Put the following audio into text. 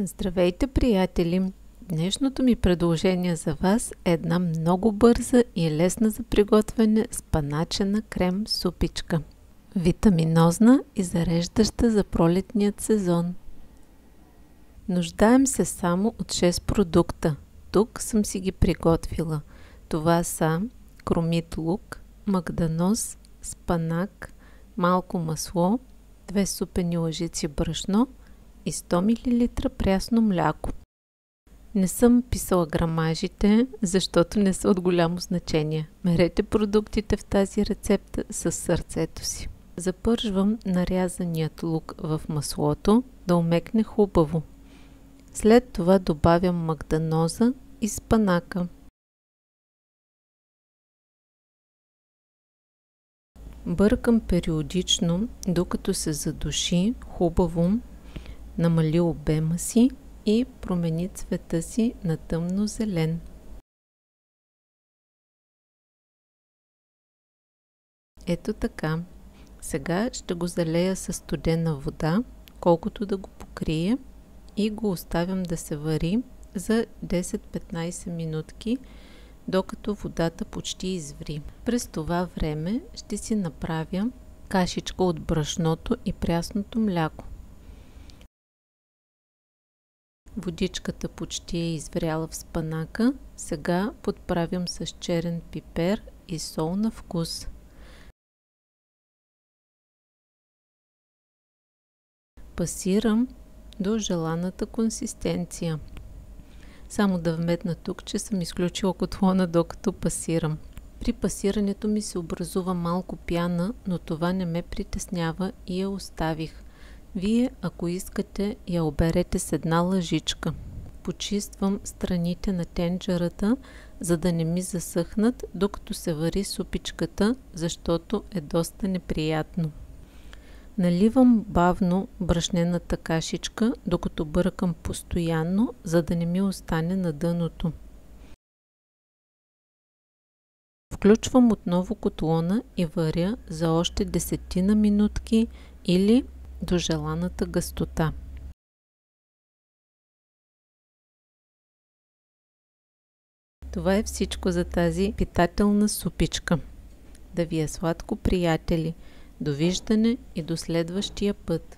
Здравейте, приятели! Днешното ми предложение за вас е една много бърза и лесна за приготвяне спаначена крем супичка. Витаминозна и зареждаща за пролетният сезон. Нуждаем се само от 6 продукта. Тук съм си ги приготвила. Това са кромит лук, магданоз, спанак, малко масло, 2 супени лъжици брашно и 100 мл прясно мляко. Не съм писала грамажите, защото не са от голямо значение. Мерете продуктите в тази рецепта със сърцето си. Запържвам нарязаният лук в маслото да омекне хубаво. След това добавям магданоза и спанака. Бъркам периодично, докато се задуши хубаво, намали обема си и промени цвета си на тъмно-зелен. Ето така. Сега ще го залея със студена вода, колкото да го покрие, и го оставям да се вари за 10-15 минутки, докато водата почти изври. През това време ще си направя кашичка от брашното и прясното мляко. Водичката почти е извряла в спанака. Сега подправям с черен пипер и сол на вкус. Пасирам до желаната консистенция. Само да вметна тук, че съм изключила котлона докато пасирам. При пасирането ми се образува малко пяна, но това не ме притеснява и я оставих. Вие, ако искате, я оберете с една лъжичка. Почиствам страните на тенджерата, за да не ми засъхнат, докато се вари супичката, защото е доста неприятно. Наливам бавно брашнената кашичка, докато бъркам постоянно, за да не ми остане на дъното. Включвам отново котлона и варя за още 10 минутки или до желаната гъстота. Това е всичко за тази питателна супичка. Да ви е сладко, приятели! Довиждане и до следващия път!